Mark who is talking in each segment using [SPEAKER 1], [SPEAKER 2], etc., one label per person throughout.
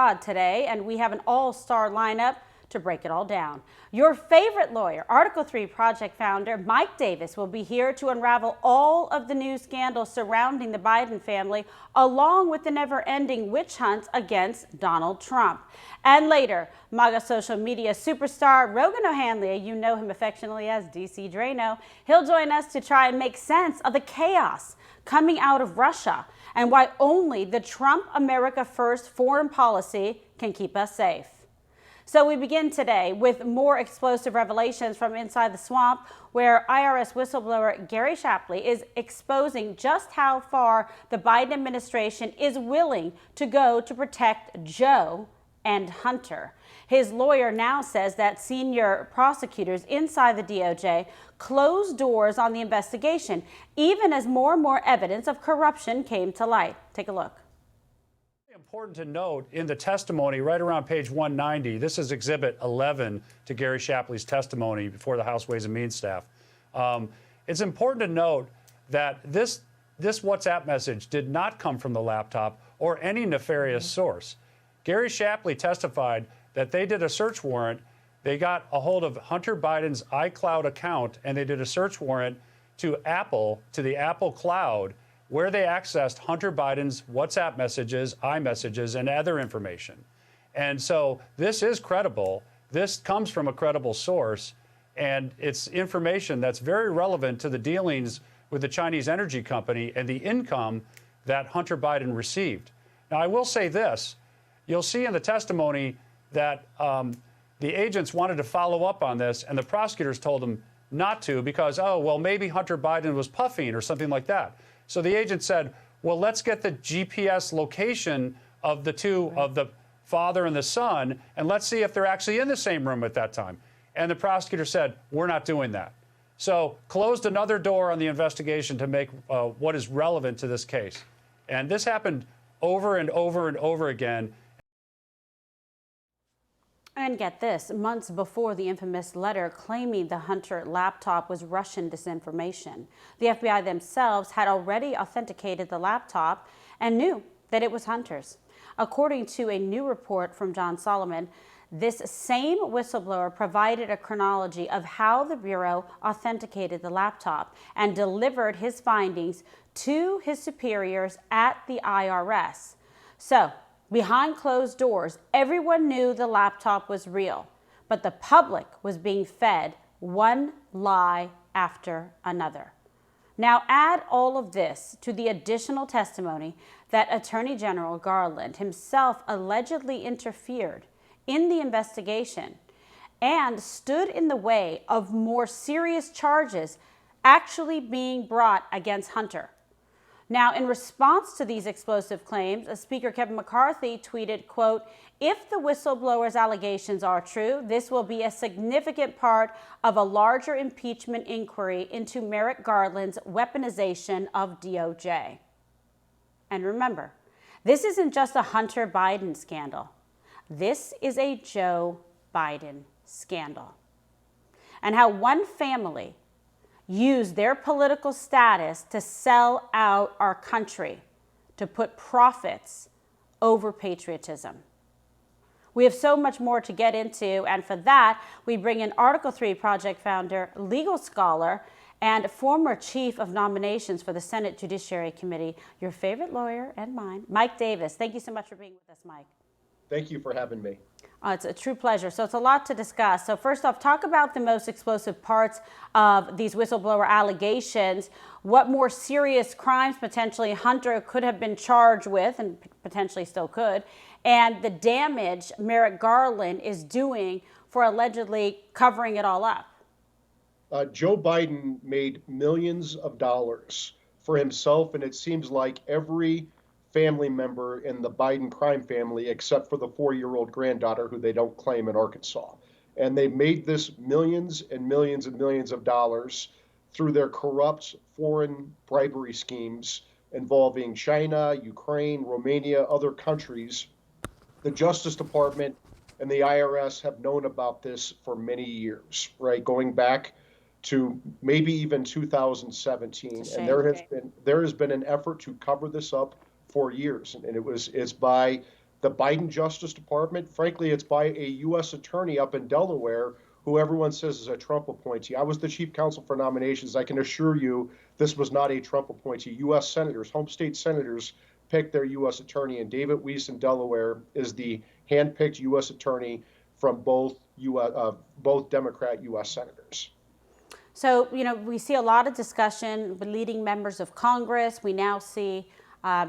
[SPEAKER 1] Today, and we have an all-star lineup to break it all down. Your favorite lawyer, Article 3 Project founder Mike Davis, will be here to unravel all of the new scandals surrounding the Biden family, along with the never-ending witch hunt against Donald Trump. And later, MAGA social media superstar Rogan O'Hanley, you know him affectionately as DC Drano, he'll join us to try and make sense of the chaos coming out of Russia and why only the Trump America First foreign policy can keep us safe. So we begin today with more explosive revelations from inside the swamp, where IRS whistleblower Gary Shapley is exposing just how far the Biden administration is willing to go to protect Joe and Hunter. His lawyer now says that senior prosecutors inside the DOJ closed doors on the investigation, even as more and more evidence of corruption came to light. Take a look.
[SPEAKER 2] Important to note in the testimony right around page 190, this is Exhibit 11 to Gary Shapley's testimony before the House Ways and Means staff. It's important to note that this WhatsApp message did not come from the laptop or any nefarious source. Gary Shapley testified that they did a search warrant. They got a hold of Hunter Biden's iCloud account, and they did a search warrant to Apple, to the Apple Cloud, where they accessed Hunter Biden's WhatsApp messages, iMessages, and other information. And so this is credible. This comes from a credible source, and it's information that's very relevant to the dealings with the Chinese energy company and the income that Hunter Biden received. Now, I will say this. You'll see in the testimony that the agents wanted to follow up on this, and the prosecutors told them not to because, oh, well, maybe Hunter Biden was puffing or something like that. So the agent said, well, let's get the GPS location of the two, of the father and the son, and let's see if they're actually in the same room at that time. And the prosecutor said, we're not doing that. So closed another door on the investigation to make what is relevant to this case. And this happened over and over and over again.
[SPEAKER 1] And get this, months before the infamous letter claiming the Hunter laptop was Russian disinformation, the FBI themselves had already authenticated the laptop and knew that it was Hunter's. According to a new report from John Solomon, this same whistleblower provided a chronology of how the Bureau authenticated the laptop and delivered his findings to his superiors at the IRS. So, behind closed doors, everyone knew the laptop was real, but the public was being fed one lie after another. Now add all of this to the additional testimony that Attorney General Garland himself allegedly interfered in the investigation and stood in the way of more serious charges actually being brought against Hunter. Now, in response to these explosive claims, Speaker Kevin McCarthy tweeted, quote, if the whistleblower's allegations are true, this will be a significant part of a larger impeachment inquiry into Merrick Garland's weaponization of DOJ. And remember, this isn't just a Hunter Biden scandal. This is a Joe Biden scandal. And how one family use their political status to sell out our country, to put profits over patriotism. We have so much more to get into, and for that, we bring in Article 3 Project founder, legal scholar, and former chief of nominations for the Senate Judiciary Committee, your favorite lawyer and mine, Mike Davis. Thank you so much for being with us, Mike.
[SPEAKER 3] Thank you for having me.
[SPEAKER 1] It's a true pleasure. So it's a lot to discuss. So first off, talk about the most explosive parts of these whistleblower allegations. What more serious crimes potentially Hunter could have been charged with, and potentially still could, and the damage Merrick Garland is doing for allegedly covering it all up.
[SPEAKER 3] Joe Biden made millions of dollars for himself, and it seems like every family member in the Biden crime family, except for the 4-year-old granddaughter who they don't claim in Arkansas. And they made this millions and millions and millions of dollars through their corrupt foreign bribery schemes involving China, Ukraine, Romania, other countries. The Justice Department and the IRS have known about this for many years, right? Going back to maybe even 2017. And there has been an effort to cover this up for years, and it's by The Biden Justice Department, frankly, it's by a U.S. attorney up in Delaware who everyone says is a Trump appointee. I was the chief counsel for nominations. I can assure you this was not a Trump appointee. U.S. senators, home state senators, picked their U.S. attorney, and David Weiss in Delaware is the handpicked U.S. attorney from both Democrat U.S. senators.
[SPEAKER 1] So, we see a lot of discussion with leading members of Congress. We now see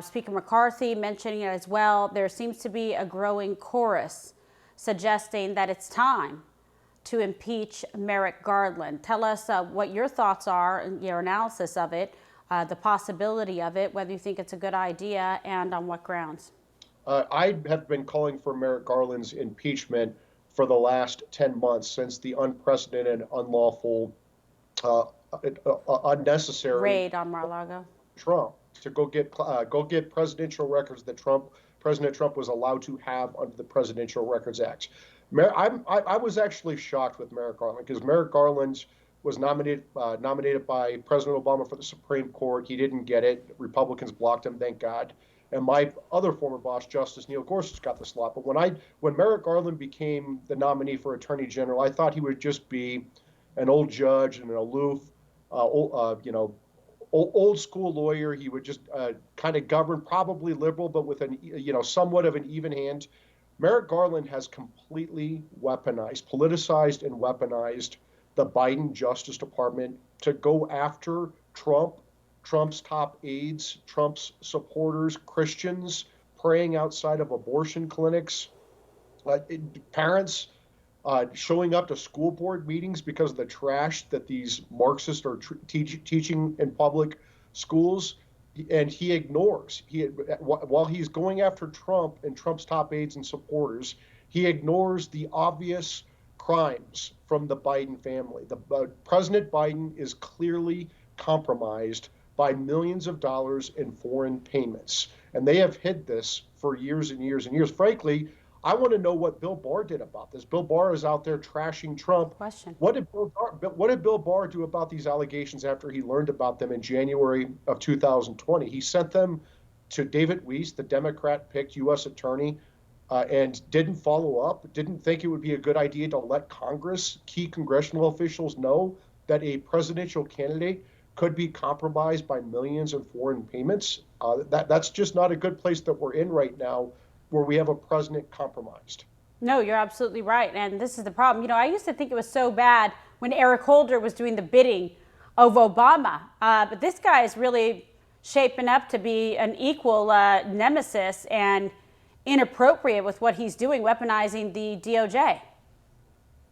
[SPEAKER 1] Speaker McCarthy mentioning it as well. There seems to be a growing chorus suggesting that it's time to impeach Merrick Garland. Tell us what your thoughts are and your analysis of it, the possibility of it, whether you think it's a good idea, and on what grounds.
[SPEAKER 3] I have been calling for Merrick Garland's impeachment for the last 10 months since the unprecedented, unlawful, unnecessary
[SPEAKER 1] raid on Mar-a-Lago.
[SPEAKER 3] Trump to go get presidential records that President Trump was allowed to have under the Presidential Records Act. I was actually shocked with Merrick Garland because Merrick Garland was nominated by President Obama for the Supreme Court. He didn't get it. Republicans blocked him, thank God. And my other former boss, Justice Neil Gorsuch, got the slot. But when Merrick Garland became the nominee for Attorney General, I thought he would just be an old judge and an aloof, old school lawyer. He would just kind of govern, probably liberal, but with somewhat of an even hand. Merrick Garland has completely politicized and weaponized the Biden Justice Department to go after Trump's top aides, Trump's supporters, Christians praying outside of abortion clinics, parents showing up to school board meetings because of the trash that these Marxists are teaching in public schools. And he ignores, while he's going after Trump and Trump's top aides and supporters, he ignores the obvious crimes from the Biden family. President Biden is clearly compromised by millions of dollars in foreign payments. And they have hid this for years and years and years. Frankly, I want to know what Bill Barr did about this. Bill Barr is out there trashing Trump.
[SPEAKER 1] Question.
[SPEAKER 3] What did Bill Barr do about these allegations after he learned about them in January of 2020? He sent them to David Weiss, the Democrat-picked U.S. attorney, and didn't follow up, didn't think it would be a good idea to let Congress, key congressional officials, know that a presidential candidate could be compromised by millions in foreign payments. That's just not a good place that we're in right now, where we have a president compromised.
[SPEAKER 1] No, you're absolutely right. And this is the problem. I used to think it was so bad when Eric Holder was doing the bidding of Obama. But this guy is really shaping up to be an equal nemesis and inappropriate with what he's doing, weaponizing the DOJ.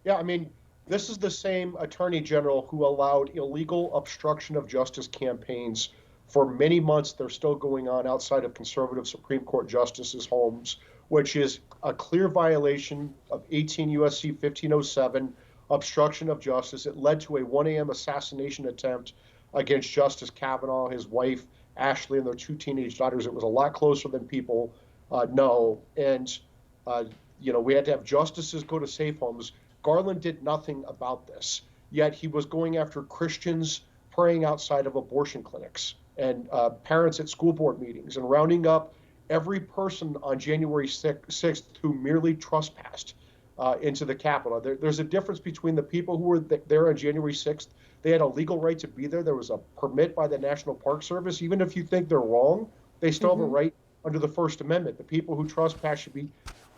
[SPEAKER 3] Yeah, I mean, this is the same attorney general who allowed illegal obstruction of justice campaigns for many months. They're still going on outside of conservative Supreme Court justices' homes, which is a clear violation of 18 U.S.C. 1507, obstruction of justice. It led to a 1 a.m. assassination attempt against Justice Kavanaugh, his wife, Ashley, and their 2 teenage daughters. It was a lot closer than people know. And, we had to have justices go to safe homes. Garland did nothing about this, yet he was going after Christians praying outside of abortion clinics and parents at school board meetings and rounding up every person on January 6th who merely trespassed into the Capitol. There's a difference between the people who were there on January 6th. They had a legal right to be there. There was a permit by the National Park Service. Even if you think they're wrong, they still have a right under the First Amendment. The people who trespass should be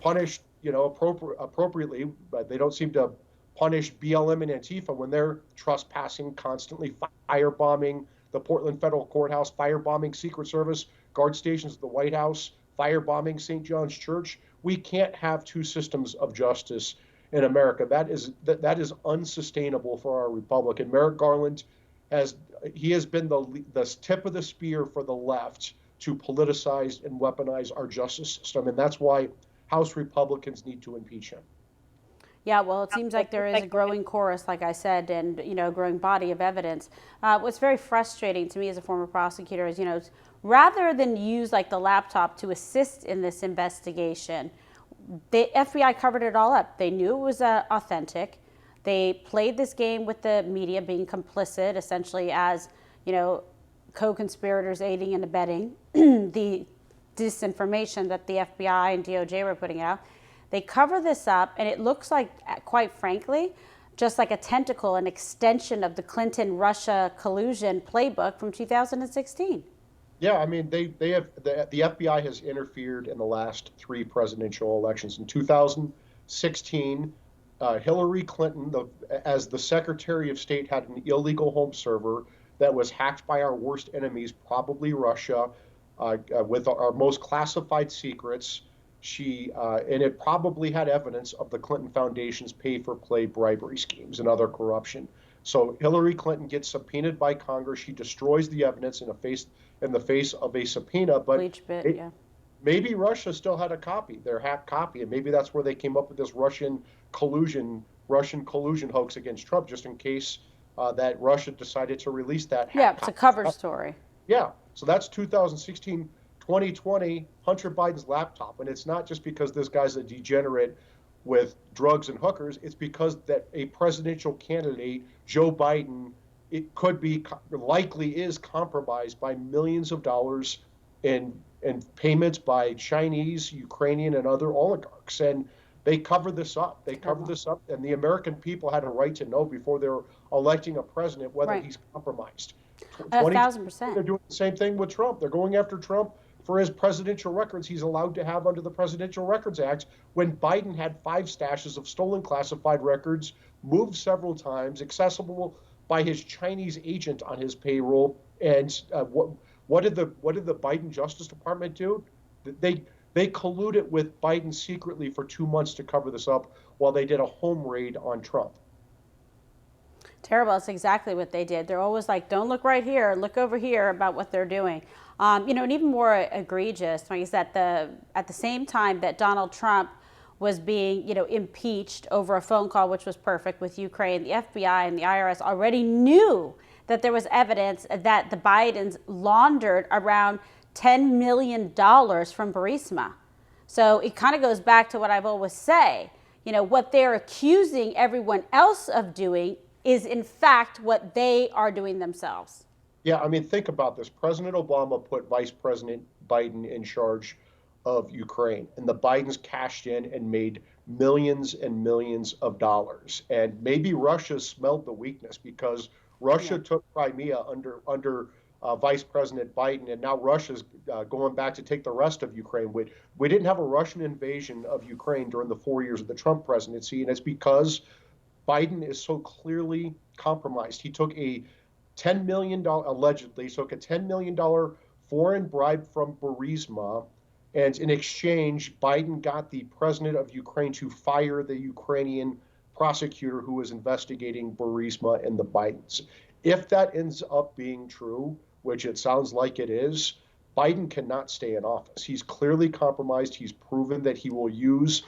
[SPEAKER 3] punished, appropriately, but they don't seem to punish BLM and Antifa when they're trespassing constantly, firebombing the Portland Federal Courthouse, firebombing Secret Service guard stations at the White House, firebombing St. John's Church. We can't have 2 systems of justice in America. That is unsustainable for our republic. And Merrick Garland has been the tip of the spear for the left to politicize and weaponize our justice system, and that's why House Republicans need to impeach him.
[SPEAKER 1] Yeah, well, it seems like there is a growing chorus, like I said, and, a growing body of evidence. What's very frustrating to me as a former prosecutor is, rather than use like the laptop to assist in this investigation, the FBI covered it all up. They knew it was authentic. They played this game with the media being complicit, essentially as, co-conspirators aiding and abetting the disinformation that the FBI and DOJ were putting out. They cover this up, and it looks like, quite frankly, just like a tentacle, an extension of the Clinton-Russia collusion playbook from 2016.
[SPEAKER 3] Yeah, I mean, they have the FBI has interfered in the last three presidential elections. In 2016, Hillary Clinton, as the Secretary of State, had an illegal home server that was hacked by our worst enemies, probably Russia, with our most classified secrets. And it probably had evidence of the Clinton Foundation's pay-for-play bribery schemes and other corruption. So Hillary Clinton gets subpoenaed by Congress. She destroys the evidence in the face of a subpoena. But maybe Russia still had a copy, their hacked copy, and maybe that's where they came up with this Russian collusion hoax against Trump, just in case that Russia decided to release that.
[SPEAKER 1] Yeah, it's a cover story.
[SPEAKER 3] Yeah, so that's 2016. 2020, Hunter Biden's laptop. And it's not just because this guy's a degenerate with drugs and hookers. It's because that a presidential candidate, Joe Biden, it could be, likely is compromised by millions of dollars in payments by Chinese, Ukrainian, and other oligarchs. And they cover this up. And the American people had a right to know before they were electing a president whether he's compromised.
[SPEAKER 1] 1,000%.
[SPEAKER 3] They're doing the same thing with Trump. They're going after Trump for his presidential records he's allowed to have under the Presidential Records Act, when Biden had 5 stashes of stolen classified records, moved several times, accessible by his Chinese agent on his payroll. And what did the Biden Justice Department do? They colluded with Biden secretly for 2 months to cover this up while they did a home raid on Trump.
[SPEAKER 1] Terrible. That's exactly what they did. They're always like, don't look right here, look over here about what they're doing. And even more egregious is that at the same time that Donald Trump was being, impeached over a phone call, which was perfect, with Ukraine, the FBI and the IRS already knew that there was evidence that the Bidens laundered around $10 million from Burisma. So it kind of goes back to what I've always say, what they're accusing everyone else of doing is in fact what they are doing themselves.
[SPEAKER 3] Yeah, I mean, think about this. President Obama put Vice President Biden in charge of Ukraine, and the Bidens cashed in and made millions and millions of dollars. And maybe Russia smelled the weakness, because Russia took Crimea under Vice President Biden, and now Russia's going back to take the rest of Ukraine. We didn't have a Russian invasion of Ukraine during the 4 years of the Trump presidency, and it's because Biden is so clearly compromised. He took a $10 million, allegedly, took a $10 million foreign bribe from Burisma, and in exchange, Biden got the president of Ukraine to fire the Ukrainian prosecutor who was investigating Burisma and the Bidens. If that ends up being true, which it sounds like it is, Biden cannot stay in office. He's clearly compromised. He's proven that he will use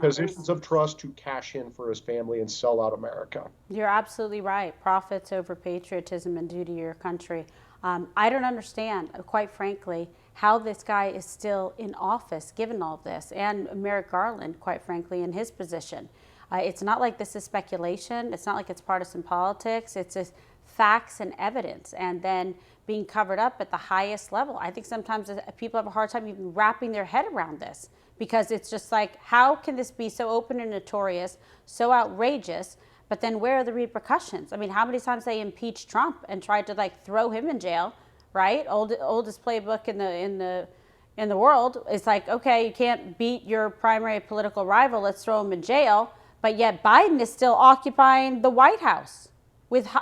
[SPEAKER 3] positions of trust to cash in for his family and sell out America.
[SPEAKER 1] You're absolutely right. Profits over patriotism and duty to your country. I don't understand, quite frankly, how this guy is still in office given all this, and Merrick Garland, quite frankly, in his position. It's not like this is speculation. It's not like it's partisan politics. It's just facts and evidence, and then being covered up at the highest level. I think sometimes people have a hard time even wrapping their head around this, because it's just like, how can this be so open and notorious, so outrageous, but then where are the repercussions? I mean, how many times they impeached Trump and tried to throw him in jail, right? Oldest playbook in the world. It's like, okay, you can't beat your primary political rival, let's throw him in jail. But yet Biden is still occupying the White House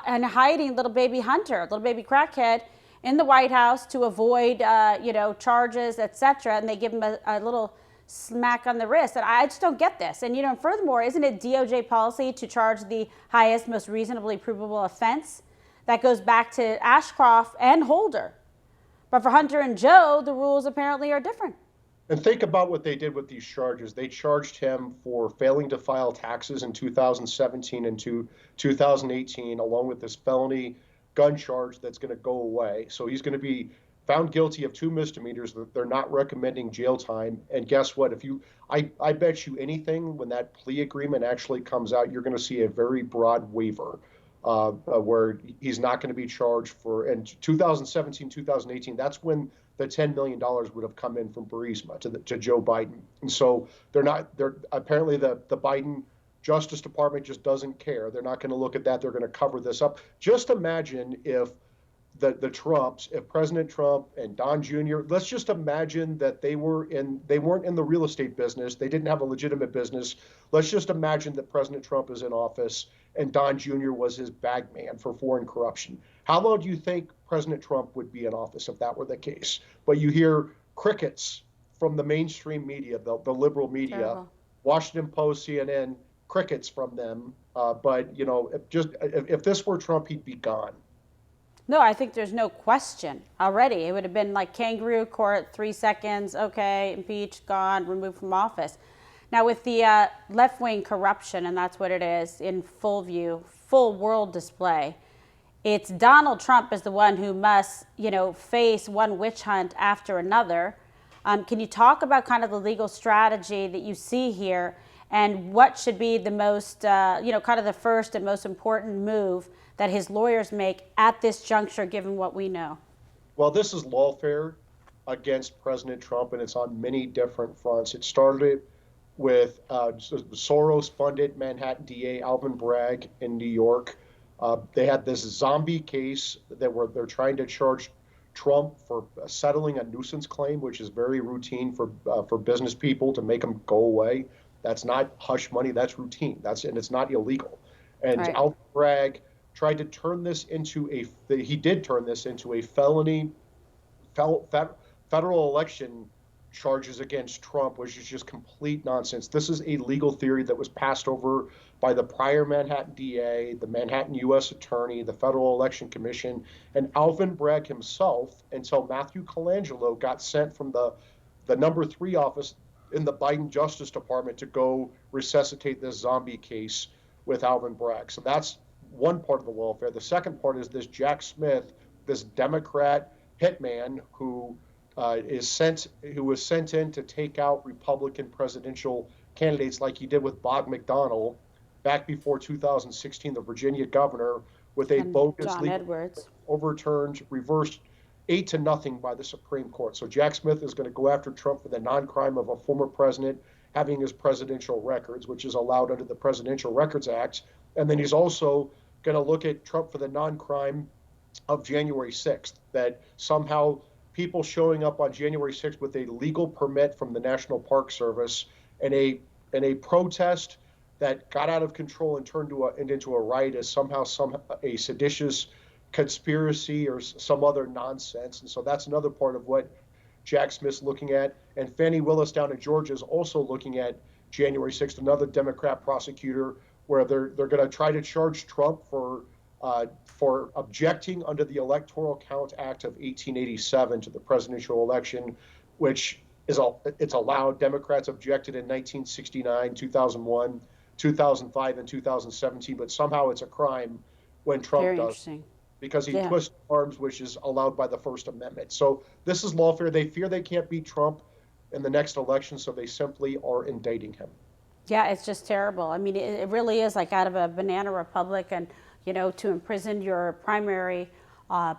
[SPEAKER 1] and hiding little baby Hunter, little baby crackhead, in the White House to avoid, charges, etc. And they give him a little smack on the wrist. And I just don't get this. And, furthermore, isn't it DOJ policy to charge the highest, most reasonably provable offense? That goes back to Ashcroft and Holder. But for Hunter and Joe, the rules apparently are different.
[SPEAKER 3] And think about what they did with these charges. They charged him for failing to file taxes in 2017 and 2018, along with this felony gun charge that's going to go away. So he's going to be found guilty of 2 misdemeanors that they're not recommending jail time. And guess what? I bet you anything, when that plea agreement actually comes out, you're going to see a very broad waiver where he's not going to be charged for. And 2017, 2018, that's when the $10 million would have come in from Burisma to Joe Biden. And so they're apparently the Biden Justice Department just doesn't care. They're not going to look at that. They're going to cover this up. Just imagine if the Trumps, if President Trump and Don Jr., let's just imagine that they weren't in the real estate business. They didn't have a legitimate business. Let's just imagine that President Trump is in office and Don Jr. was his bag man for foreign corruption. How long do you think President Trump would be in office if that were the case? But you hear crickets from the mainstream media, the liberal media, terrible. Washington Post, CNN, crickets from them. But if this were Trump, he'd be gone.
[SPEAKER 1] No, I think there's no question already. It would have been like kangaroo court, 3 seconds, okay, impeached, gone, removed from office. Now with the left-wing corruption, and that's what it is, in full view, full world display, it's Donald Trump is the one who must, face one witch hunt after another. Can you talk about kind of the legal strategy that you see here and what should be the most, kind of the first and most important move that his lawyers make at this juncture, given what we know?
[SPEAKER 3] Well, this is lawfare against President Trump, and it's on many different fronts. It started with Soros-funded Manhattan DA Alvin Bragg in New York. They had this zombie case they're trying to charge Trump for settling a nuisance claim, which is very routine for business people to make them go away. That's not hush money. That's routine. And it's not illegal. And right. Alvin Bragg tried to turn this into a felony federal election charges against Trump, which is just complete nonsense. This is a legal theory that was passed over by the prior Manhattan DA, the Manhattan U.S. Attorney, the Federal Election Commission, and Alvin Bragg himself, until Matthew Colangelo got sent from the number 3 office in the Biden Justice Department to go resuscitate this zombie case with Alvin Bragg. So that's one part of the lawfare. The second part is this Jack Smith, this Democrat hitman who was sent in to take out Republican presidential candidates like he did with Bob McDonnell back before 2016, the Virginia governor, with a bogus legal overturned, reversed 8-0 by the Supreme Court. So Jack Smith is going to go after Trump for the non-crime of a former president having his presidential records, which is allowed under the Presidential Records Act. And then he's also going to look at Trump for the non-crime of January 6th, that somehow people showing up on January 6th with a legal permit from the National Park Service and a protest that got out of control and turned into a riot is somehow a seditious conspiracy or some other nonsense. And so that's another part of what Jack Smith's looking at. And Fannie Willis down in Georgia is also looking at January 6th, another Democrat prosecutor, where they're going to try to charge Trump for objecting under the Electoral Count Act of 1887 to the presidential election, which it's allowed. Democrats objected in 1969, 2001, 2005, and 2017, but somehow it's a crime when Trump does, because he twists arms, which is allowed by the First Amendment. So this is lawfare. They fear they can't beat Trump in the next election, so they simply are indicting him.
[SPEAKER 1] Yeah, it's just terrible. I mean, it really is like out of a banana republic, and to imprison your primary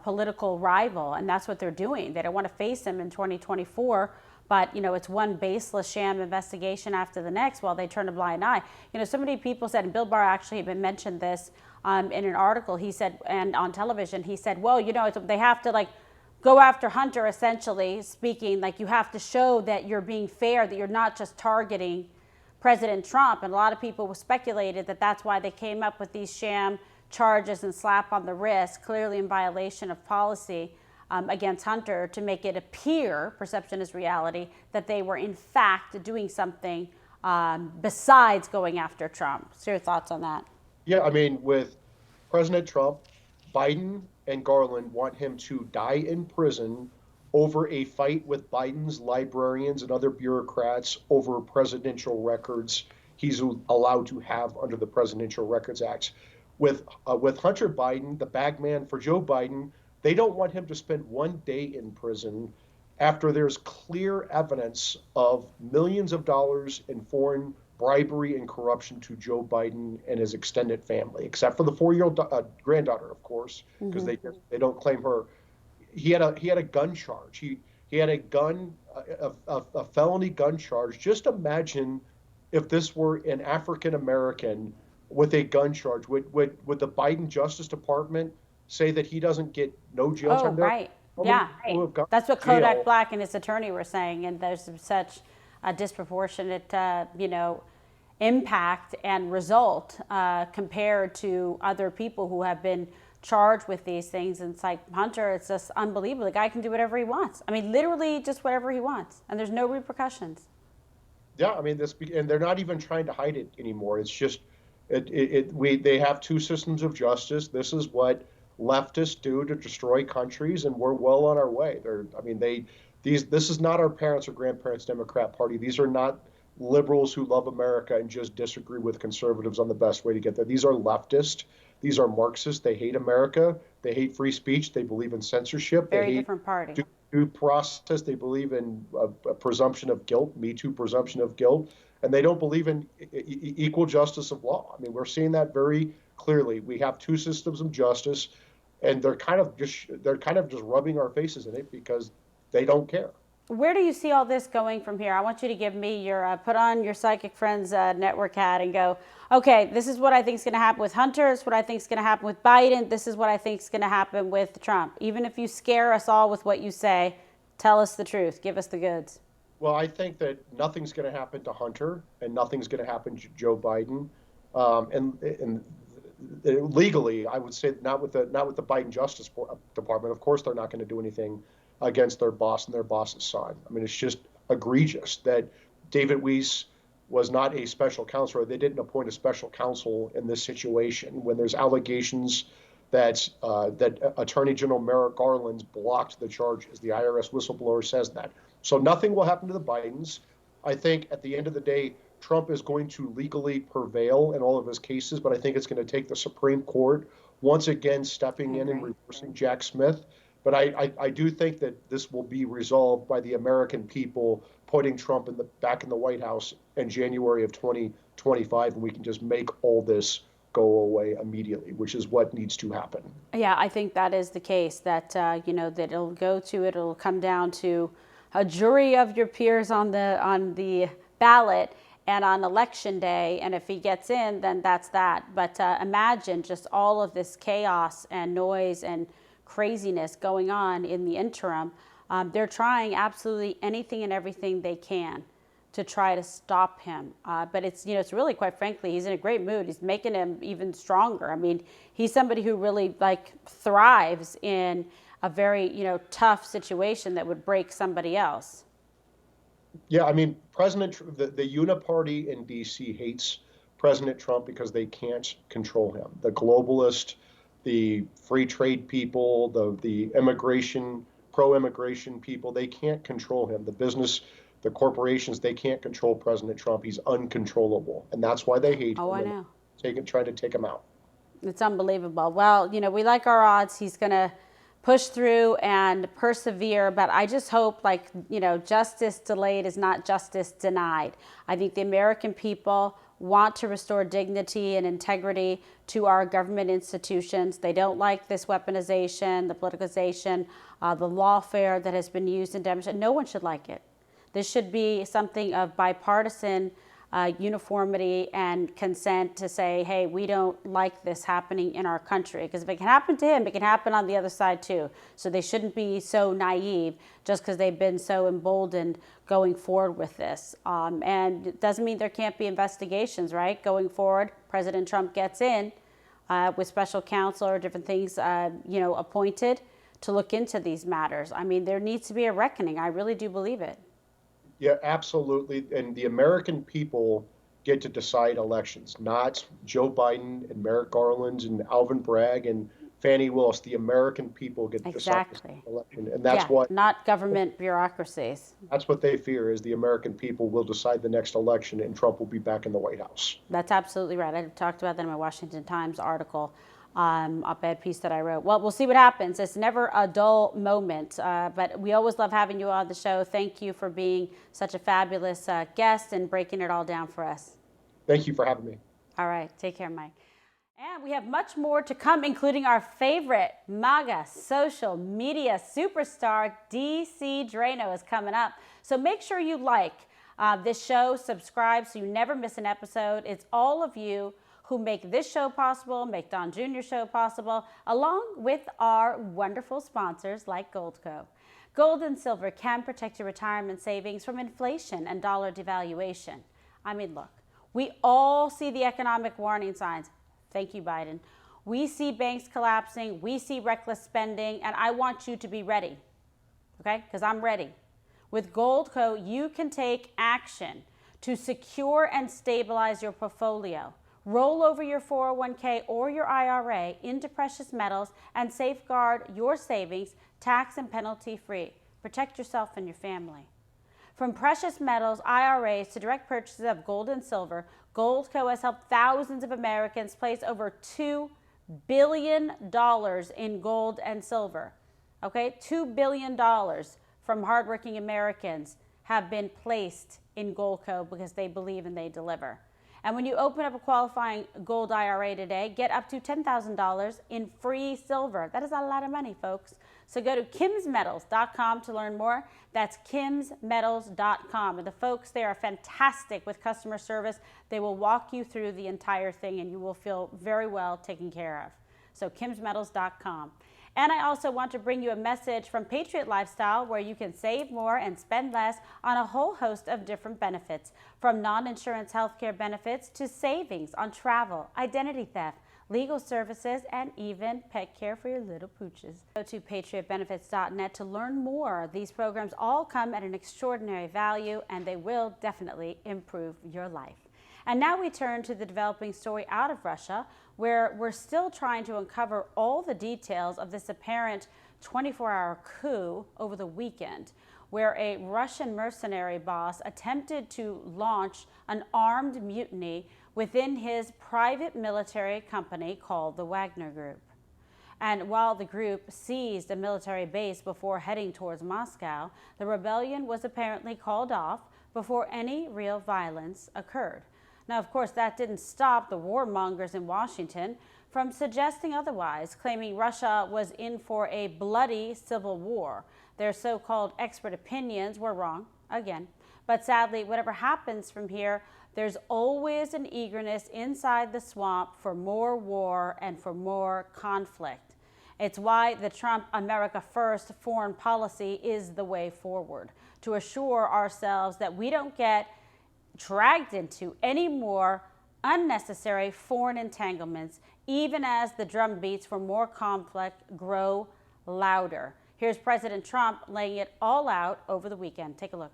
[SPEAKER 1] political rival, and that's what they're doing. They don't want to face him in 2024, but it's one baseless sham investigation after the next while they turn a blind eye. So many people said, and Bill Barr actually even mentioned this in an article. He said, and on television, he said, well, they have to go after Hunter, essentially speaking. You have to show that you're being fair, that you're not just targeting President Trump. And a lot of people speculated that that's why they came up with these sham charges and slap on the wrist, clearly in violation of policy against Hunter, to make it appear, perception is reality, that they were in fact doing something besides going after Trump. So your thoughts on that?
[SPEAKER 3] Yeah, I mean, with President Trump, Biden and Garland want him to die in prison over a fight with Biden's librarians and other bureaucrats over presidential records he's allowed to have under the Presidential Records Act. With Hunter Biden, the bagman for Joe Biden, they don't want him to spend one day in prison after there's clear evidence of millions of dollars in foreign bribery and corruption to Joe Biden and his extended family, except for the 4-year-old granddaughter, of course, because they don't claim her. He had a gun charge. He had a felony gun charge. Just imagine if this were an African American with a gun charge. Would the Biden Justice Department say that he doesn't get no jail time there?
[SPEAKER 1] Right. Yeah. That's what Kodak Black and his attorney were saying. And there's such a disproportionate, impact and result compared to other people who have been charged with these things. And it's like Hunter, it's just unbelievable. The guy can do whatever he wants. I mean, literally just whatever he wants. And there's no repercussions.
[SPEAKER 3] Yeah, I mean, and they're not even trying to hide it anymore. It's just, they have two systems of justice. This is what leftists do to destroy countries, and we're well on our way. This is not our parents' or grandparents' Democrat Party. These are not liberals who love America and just disagree with conservatives on the best way to get there. These are leftists. These are Marxists. They hate America. They hate free speech. They believe in censorship.
[SPEAKER 1] Very
[SPEAKER 3] they hate
[SPEAKER 1] different party.
[SPEAKER 3] Due process. They believe in a presumption of guilt, Me Too presumption of guilt, and they don't believe in equal justice of law. I mean, we're seeing that very clearly. We have two systems of justice, and they're kind of just rubbing our faces in it because they don't care.
[SPEAKER 1] Where do you see all this going from here? I want you to give me your, put on your Psychic Friends network hat and go, okay, this is what I think is going to happen with Hunter. This is what I think is going to happen with Biden. This is what I think is going to happen with Trump. Even if you scare us all with what you say, tell us the truth. Give us the goods.
[SPEAKER 3] Well, I think that nothing's going to happen to Hunter and nothing's going to happen to Joe Biden. And legally, I would say not with the Biden Justice Department. Of course, they're not going to do anything against their boss and their boss's son. I mean, it's just egregious that David Weiss was not a special counsel, or they didn't appoint a special counsel in this situation when there's allegations that Attorney General Merrick Garland blocked the charges. The IRS whistleblower says that. So nothing will happen to the Bidens. I think at the end of the day, Trump is going to legally prevail in all of his cases, but I think it's going to take the Supreme Court once again stepping in and reversing Jack Smith. But I do think that this will be resolved by the American people putting Trump back in the White House in January of 2025, and we can just make all this go away immediately, which is what needs to happen.
[SPEAKER 1] Yeah, I think that is the case, that, that it'll come down to a jury of your peers on the ballot and on election day. And if he gets in, then that's that. But imagine just all of this chaos and noise and craziness going on in the interim. They're trying absolutely anything and everything they can to try to stop him. But it's really, quite frankly, he's in a great mood. He's making him even stronger. I mean, he's somebody who really thrives in a very, tough situation that would break somebody else.
[SPEAKER 3] Yeah, I mean, the uniparty in D.C. hates President Trump because they can't control him. The globalist, the free trade people, the pro-immigration people, they can't control him. The business, the corporations, they can't control President Trump. He's uncontrollable. And that's why they hate him.
[SPEAKER 1] I know.
[SPEAKER 3] Trying to take him out.
[SPEAKER 1] It's unbelievable. Well, we like our odds. He's going to push through and persevere. But I just hope, justice delayed is not justice denied. I think the American people want to restore dignity and integrity to our government institutions. They don't like this weaponization, the politicization, the lawfare that has been used and demonstrated. No one should like it. This should be something of bipartisan uniformity and consent to say, hey, we don't like this happening in our country. Because if it can happen to him, it can happen on the other side too. So they shouldn't be so naive just because they've been so emboldened going forward with this. And it doesn't mean there can't be investigations, right? Going forward, President Trump gets in with special counsel or different things, appointed to look into these matters. I mean, there needs to be a reckoning. I really do believe it.
[SPEAKER 3] Yeah, absolutely. And the American people get to decide elections, not Joe Biden and Merrick Garland and Alvin Bragg and Fani Willis. The American people get to decide this election. And that's what,
[SPEAKER 1] not government bureaucracies.
[SPEAKER 3] That's what they fear, is the American people will decide the next election and Trump will be back in the White House.
[SPEAKER 1] That's absolutely right. I talked about that in my Washington Times article. Op-ed piece that I wrote. Well, we'll see what happens. It's never a dull moment, but we always love having you on the show. Thank you for being such a fabulous guest and breaking it all down for us.
[SPEAKER 3] Thank you for having me.
[SPEAKER 1] All right. Take care, Mike. And we have much more to come, including our favorite MAGA social media superstar, DC Drano, is coming up. So make sure you like this show, subscribe so you never miss an episode. It's all of you who make this show possible, make Don Jr.'s show possible, along with our wonderful sponsors like Goldco. Gold and silver can protect your retirement savings from inflation and dollar devaluation. I mean, look, we all see the economic warning signs. Thank you, Biden. We see banks collapsing, we see reckless spending, and I want you to be ready, okay? Because I'm ready. With Goldco, you can take action to secure and stabilize your portfolio. Roll over your 401k or your IRA into precious metals and safeguard your savings tax and penalty free. Protect yourself and your family. From precious metals, IRAs to direct purchases of gold and silver, Goldco has helped thousands of Americans place over $2 billion in gold and silver. Okay, $2 billion from hardworking Americans have been placed in Goldco because they believe and they deliver. And when you open up a qualifying gold IRA today, get up to $10,000 in free silver. That is a lot of money, folks. So go to kimsmetals.com to learn more. That's kimsmetals.com. And the folks there are fantastic with customer service. They will walk you through the entire thing and you will feel very well taken care of. So kimsmetals.com. And I also want to bring you a message from Patriot Lifestyle where you can save more and spend less on a whole host of different benefits, from non-insurance healthcare benefits to savings on travel, identity theft, legal services, and even pet care for your little pooches. Go to patriotbenefits.net to learn more. These programs all come at an extraordinary value, and they will definitely improve your life. And now we turn to the developing story out of Russia, where we're still trying to uncover all the details of this apparent 24-hour coup over the weekend, where a Russian mercenary boss attempted to launch an armed mutiny within his private military company called the Wagner Group. And while the group seized a military base before heading towards Moscow, the rebellion was apparently called off before any real violence occurred. Now, of course, that didn't stop the warmongers in Washington from suggesting otherwise, claiming Russia was in for a bloody civil war. Their so-called expert opinions were wrong, again. But sadly, whatever happens from here, there's always an eagerness inside the swamp for more war and for more conflict. It's why the Trump America First foreign policy is the way forward, to assure ourselves that we don't get dragged into any more unnecessary foreign entanglements, even as the drumbeats for more conflict grow louder. Here's President Trump laying it all out over the weekend. Take a look.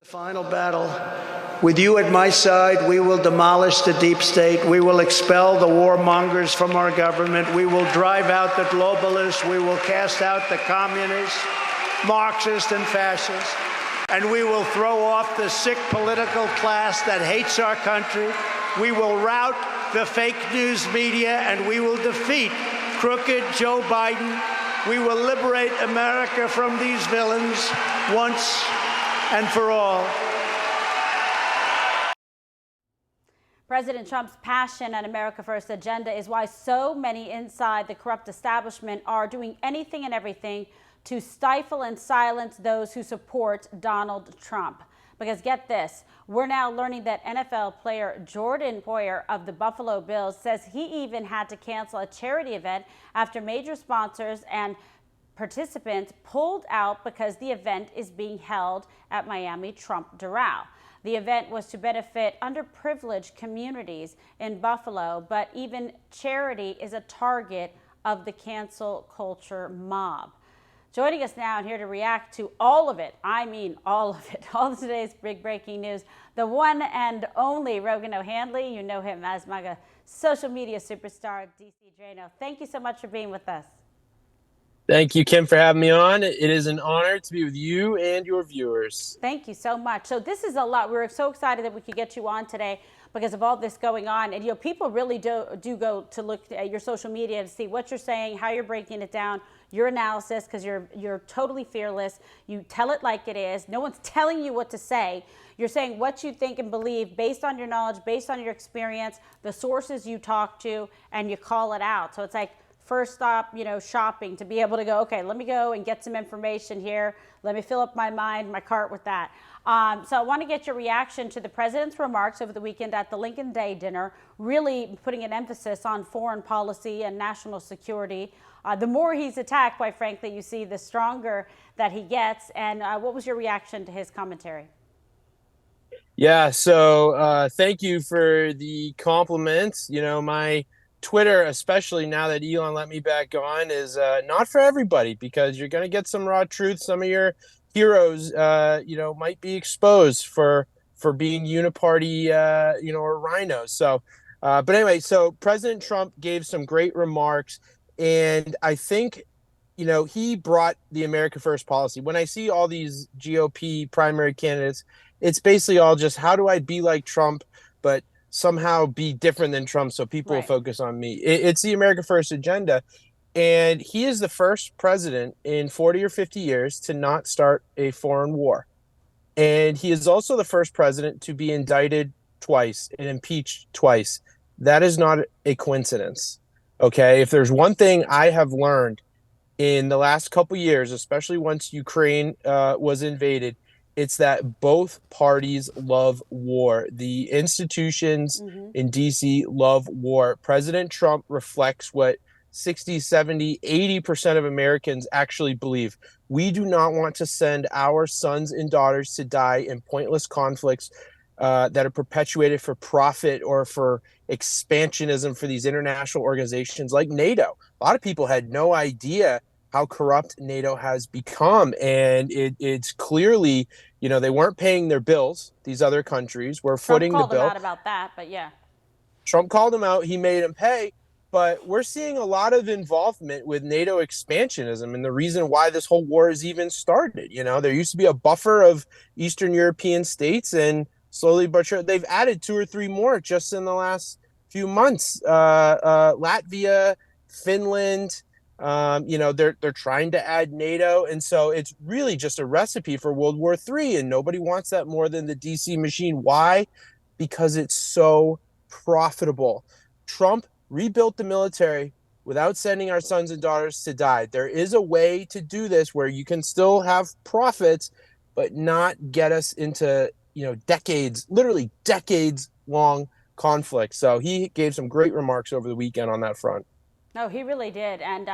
[SPEAKER 4] The final battle. With you at my side, we will demolish the deep state. We will expel the warmongers from our government. We will drive out the globalists. We will cast out the communists, Marxists, and fascists. And we will throw off the sick political class that hates our country. We will rout the fake news media, and we will defeat crooked Joe Biden. We will liberate America from these villains once and for all.
[SPEAKER 1] President Trump's passion and America First agenda is why so many inside the corrupt establishment are doing anything and everything to stifle and silence those who support Donald Trump. Because get this, we're now learning that NFL player Jordan Poyer of the Buffalo Bills says he even had to cancel a charity event after major sponsors and participants pulled out because the event is being held at Miami Trump Doral. The event was to benefit underprivileged communities in Buffalo, but even charity is a target of the cancel culture mob. Joining us now and here to react to all of it, I mean all of it, all of today's big breaking news, the one and only Rogan O'Handley. You know him as my social media superstar, DC Drano. Thank you so much for being with us.
[SPEAKER 5] Thank you, Kim, for having me on. It is an honor to be with you and your viewers.
[SPEAKER 1] Thank you so much. So this is a lot. We're so excited that we could get you on today because of all this going on. And, you know, people really do go to look at your social media to see what you're saying, how you're breaking it down. your analysis, because you're totally fearless. You tell it like it is. No one's telling you what to say. You're saying what you think and believe based on your knowledge, based on your experience, the sources you talk to, and you call it out. So it's like first stop, shopping, to be able to go, okay, let me go and get some information here. Let me fill up my mind, my cart with that. So I want to get your reaction to the president's remarks over the weekend at the Lincoln Day dinner, really putting an emphasis on foreign policy and national security. The more he's attacked, quite frankly, you see, the stronger that he gets. And what was your reaction to his commentary?
[SPEAKER 5] Yeah, so thank you for the compliments. My Twitter, especially now that Elon let me back on, is not for everybody, because you're going to get some raw truth. Some of your heroes, might be exposed for being uniparty, or rhinos. So, but anyway, so President Trump gave some great remarks, and I think, he brought the America First policy. When I see all these GOP primary candidates, it's basically all just, how do I be like Trump, but somehow be different than Trump so people will focus on me. It's the America First agenda. And he is the first president in 40 or 50 years to not start a foreign war. And he is also the first president to be indicted twice and impeached twice. That is not a coincidence. Okay. If there's one thing I have learned in the last couple of years, especially once Ukraine was invaded, it's that both parties love war. The institutions in DC love war. President Trump reflects what 60, 70, 80% of Americans actually believe. We do not want to send our sons and daughters to die in pointless conflicts that are perpetuated for profit or for expansionism for these international organizations like NATO. A lot of people had no idea how corrupt NATO has become. And it's clearly, they weren't paying their bills. These other countries were footing the bill.
[SPEAKER 1] Trump called them out about that, but yeah.
[SPEAKER 5] Trump called them out. He made them pay. But we're seeing a lot of involvement with NATO expansionism and the reason why this whole war has even started. There used to be a buffer of Eastern European states, and slowly but surely they've added 2 or 3 more just in the last few months. Latvia, Finland, they're trying to add NATO. And so it's really just a recipe for World War III. And nobody wants that more than the DC machine. Why? Because it's so profitable. Trump rebuilt the military without sending our sons and daughters to die. There is a way to do this where you can still have profits, but not get us into, decades, literally decades long conflict. So he gave some great remarks over the weekend on that front.
[SPEAKER 1] No, he really did. And,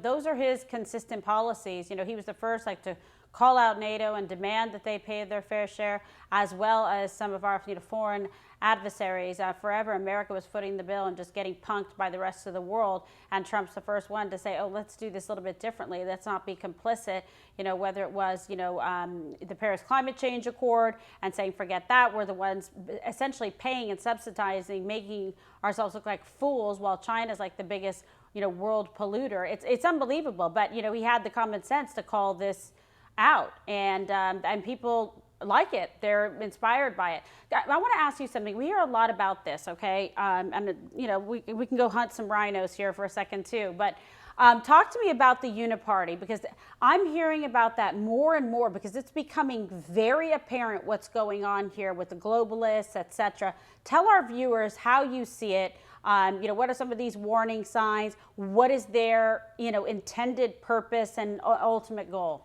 [SPEAKER 1] those are his consistent policies. He was the first to call out NATO and demand that they pay their fair share, as well as some of our foreign adversaries. Forever, America was footing the bill and just getting punked by the rest of the world. And Trump's the first one to say, oh, let's do this a little bit differently. Let's not be complicit, whether it was, the Paris Climate Change Accord and saying, forget that. We're the ones essentially paying and subsidizing, making ourselves look like fools, while China's like the biggest, world polluter. It's unbelievable. But, he had the common sense to call this out, and people like it. They're inspired by it. I want to ask you something. We hear a lot about this, okay? And we can go hunt some rhinos here for a second too. But talk to me about the uniparty, because I'm hearing about that more and more, because it's becoming very apparent what's going on here with the globalists, etc. Tell our viewers how you see it. What are some of these warning signs? What is their intended purpose and ultimate goal?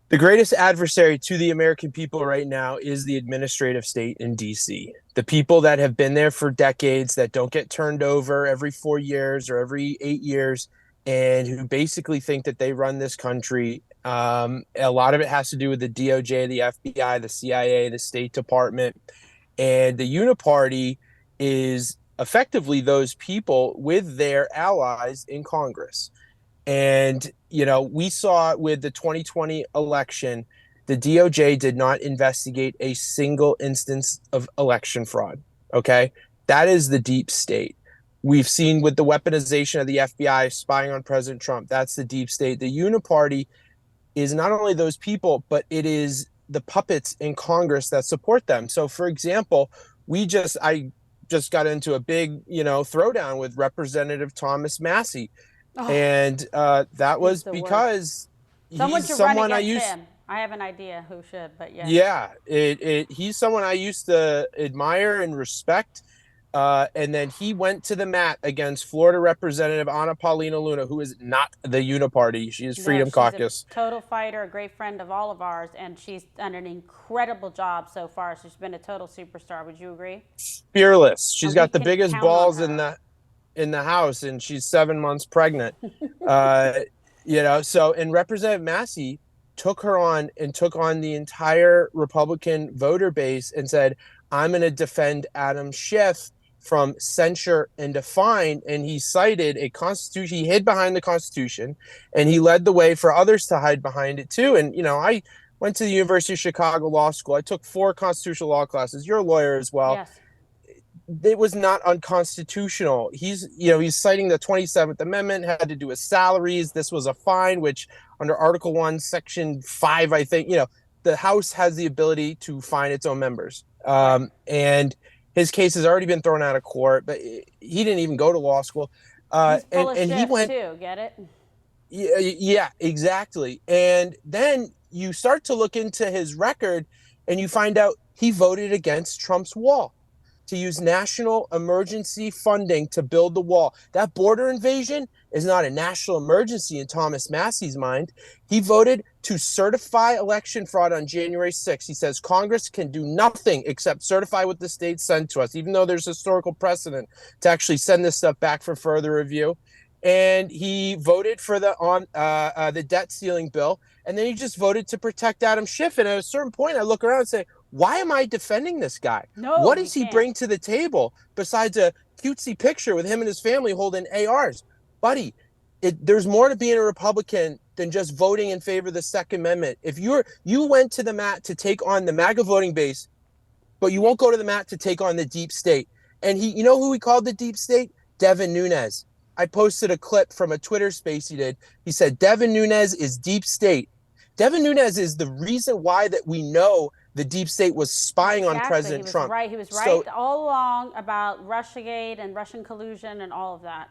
[SPEAKER 5] The greatest adversary to the American people right now is the administrative state in DC. The people that have been there for decades, that don't get turned over every 4 years or every 8 years, and who basically think that they run this country. A lot of it has to do with the DOJ, the FBI, the CIA, the State Department. And the uniparty is effectively those people with their allies in Congress. And, we saw with the 2020 election, the DOJ did not investigate a single instance of election fraud. Okay. That is the deep state. We've seen with the weaponization of the FBI spying on President Trump. That's the deep state. The uniparty is not only those people, but it is the puppets in Congress that support them. So, for example, I just got into a big, throwdown with Representative Thomas Massey. And that was
[SPEAKER 1] the worst.
[SPEAKER 5] because
[SPEAKER 1] Someone
[SPEAKER 5] he's
[SPEAKER 1] should run
[SPEAKER 5] someone I
[SPEAKER 1] against
[SPEAKER 5] used.
[SPEAKER 1] him. I have an idea who should, but yeah.
[SPEAKER 5] Yeah, he's someone I used to admire and respect. And then he went to the mat against Florida Representative Anna Paulina Luna, who is not the Uniparty. She is
[SPEAKER 1] No,
[SPEAKER 5] Freedom
[SPEAKER 1] she's a
[SPEAKER 5] Caucus.
[SPEAKER 1] total fighter, a great friend of all of ours, and she's done an incredible job so far. She's been a total superstar. Would you agree?
[SPEAKER 5] Fearless. She's
[SPEAKER 1] And we
[SPEAKER 5] got the
[SPEAKER 1] can
[SPEAKER 5] biggest
[SPEAKER 1] count on
[SPEAKER 5] balls
[SPEAKER 1] her.
[SPEAKER 5] in the house, and she's 7 months pregnant. So and Representative Massey took her on and took on the entire Republican voter base and said, I'm going to defend Adam Schiff from censure and define. And he cited a constitution. He hid behind the Constitution, and he led the way for others to hide behind it too. And, I went to the University of Chicago Law School. I took 4 constitutional law classes. You're a lawyer as well.
[SPEAKER 1] Yes.
[SPEAKER 5] It was not unconstitutional. He's citing the 27th Amendment, had to do with salaries. This was a fine, which under Article 1, Section 5, I think, the House has the ability to fine its own members. And his case has already been thrown out of court, but he didn't even go to law school.
[SPEAKER 1] He's full of
[SPEAKER 5] and he
[SPEAKER 1] shifts
[SPEAKER 5] went,
[SPEAKER 1] too, get it?
[SPEAKER 5] yeah, exactly. And then you start to look into his record and you find out he voted against Trump's wall, to use national emergency funding to build the wall. That border invasion is not a national emergency in Thomas Massey's mind. He voted to certify election fraud on January 6th. He says Congress can do nothing except certify what the states send to us, even though there's historical precedent to actually send this stuff back for further review. And he voted for the debt ceiling bill, and then he just voted to protect Adam Schiff. And at a certain point, I look around and say, why am I defending this guy?
[SPEAKER 1] No,
[SPEAKER 5] what does he
[SPEAKER 1] can't.
[SPEAKER 5] bring to the table besides a cutesy picture with him and his family holding ARs? Buddy, there's more to being a Republican than just voting in favor of the Second Amendment. If you went to the mat to take on the MAGA voting base, but you won't go to the mat to take on the deep state. And you know who he called the deep state? Devin Nunes. I posted a clip from a Twitter space he did. He said, Devin Nunes is deep state. Devin Nunes is the reason why that we know the deep state was spying on President Trump.
[SPEAKER 1] Right. He was right all along about Russiagate and Russian collusion and all of that.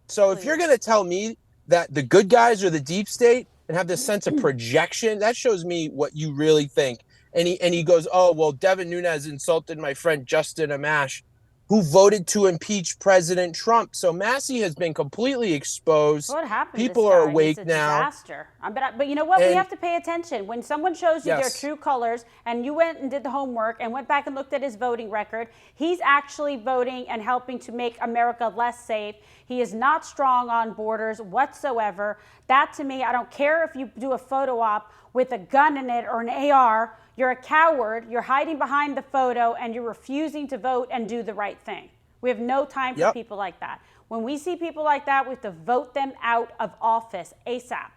[SPEAKER 5] So if you're going to tell me that the good guys are the deep state and have this sense of projection, that shows me what you really think. And he goes, oh, well, Devin Nunes insulted my friend Justin Amash, who voted to impeach President Trump. So Massey has been completely exposed.
[SPEAKER 1] What happened?
[SPEAKER 5] People are awake
[SPEAKER 1] He's a
[SPEAKER 5] now.
[SPEAKER 1] Disaster. But you know what? We have to pay attention. When someone shows you their true colors, and you went and did the homework and went back and looked at his voting record, he's actually voting and helping to make America less safe. He is not strong on borders whatsoever. That, to me, I don't care if you do a photo op with a gun in it or an AR. You're a coward, you're hiding behind the photo, and you're refusing to vote and do the right thing. We have no time for people like that. When we see people like that, we have to vote them out of office ASAP.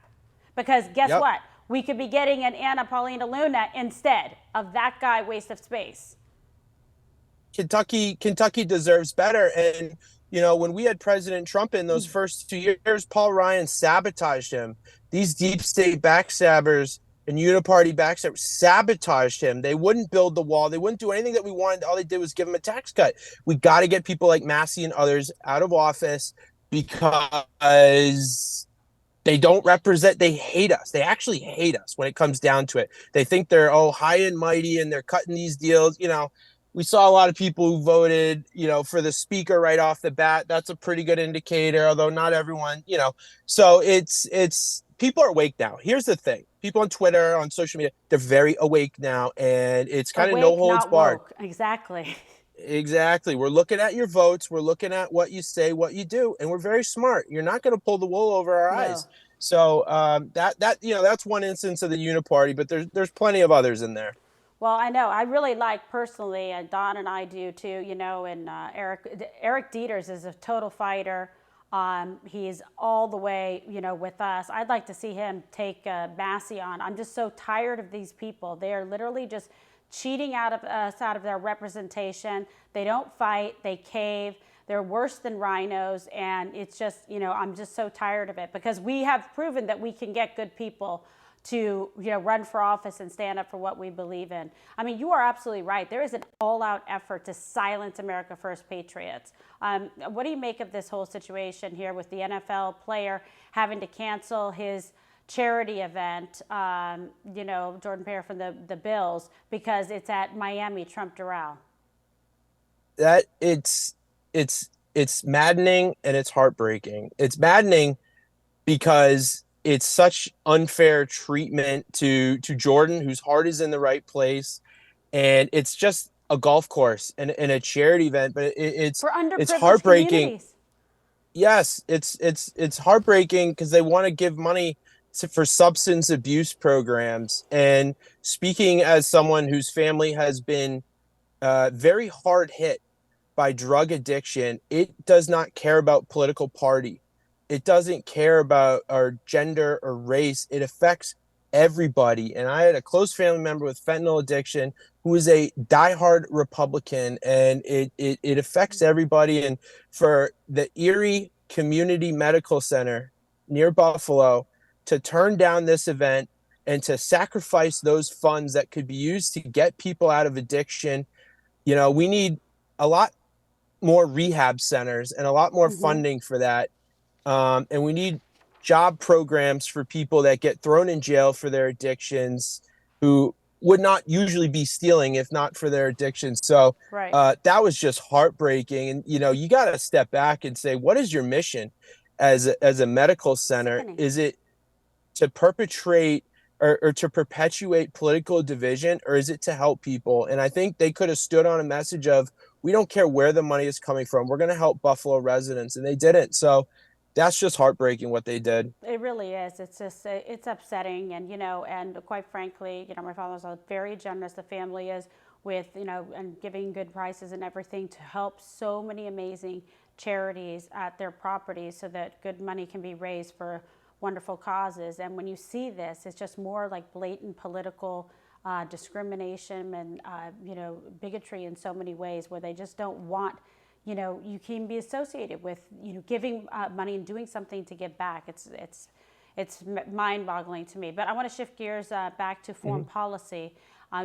[SPEAKER 1] Because guess what? We could be getting an Anna Paulina Luna instead of that guy waste of space.
[SPEAKER 5] Kentucky deserves better. And, when we had President Trump in those first 2 years, Paul Ryan sabotaged him. These deep state backstabbers and uniparty backstabbers sabotaged him. They wouldn't build the wall. They wouldn't do anything that we wanted. All they did was give him a tax cut. We got to get people like Massey and others out of office because they don't represent, they hate us. They actually hate us when it comes down to it. They think they're, high and mighty and they're cutting these deals. We saw a lot of people who voted, for the speaker right off the bat. That's a pretty good indicator, although not everyone, So it's people are awake now. Here's the thing. People on Twitter, on social media, they're very awake now, and it's kind of no holds barred.
[SPEAKER 1] Exactly.
[SPEAKER 5] Exactly. We're looking at your votes. We're looking at what you say, what you do, and we're very smart. You're not going to pull the wool over our eyes. So that's one instance of the uniparty, but there's plenty of others in there.
[SPEAKER 1] Well, I know. I really like personally, and Don and I do too, and Eric Dieters is a total fighter. He's all the way, with us. I'd like to see him take Massey on. I'm just so tired of these people. They are literally just cheating out of us, out of their representation. They don't fight. They cave. They're worse than rhinos. And it's just, I'm just so tired of it because we have proven that we can get good people to run for office and stand up for what we believe in. I mean, you are absolutely right. There is an all-out effort to silence America First patriots. What do you make of this whole situation here with the NFL player having to cancel his charity event, Jordan Pear from the Bills, because it's at Miami Trump Doral?
[SPEAKER 5] That it's maddening and it's heartbreaking. It's maddening because it's such unfair treatment to Jordan, whose heart is in the right place, and it's just a golf course and a charity event, but
[SPEAKER 1] For
[SPEAKER 5] it's
[SPEAKER 1] underprivileged
[SPEAKER 5] heartbreaking.
[SPEAKER 1] communities.
[SPEAKER 5] Yes, it's heartbreaking because they want to give money for substance abuse programs. And speaking as someone whose family has been very hard hit by drug addiction, it does not care about political party. It doesn't care about our gender or race. It affects everybody. And I had a close family member with fentanyl addiction who is a diehard Republican, and it affects everybody. And for the Erie Community Medical Center near Buffalo to turn down this event and to sacrifice those funds that could be used to get people out of addiction, we need a lot more rehab centers and a lot more funding for that. And we need job programs for people that get thrown in jail for their addictions, who would not usually be stealing if not for their addictions. So
[SPEAKER 1] Right.
[SPEAKER 5] that was just heartbreaking. And, you got to step back and say, what is your mission as a medical center?
[SPEAKER 1] Sickening.
[SPEAKER 5] Is it to perpetrate or to perpetuate political division, or is it to help people? And I think they could have stood on a message of, we don't care where the money is coming from. We're going to help Buffalo residents. And they didn't. So that's just heartbreaking what they did.
[SPEAKER 1] It really is. It's just, it's upsetting. And, and quite frankly, my father's very generous. The family is with, and giving good prices and everything to help so many amazing charities at their properties so that good money can be raised for wonderful causes. And when you see this, it's just more like blatant political discrimination and, bigotry in so many ways, where they just don't want, you can be associated with, giving money and doing something to give back. It's mind-boggling to me. But I want to shift gears back to foreign policy.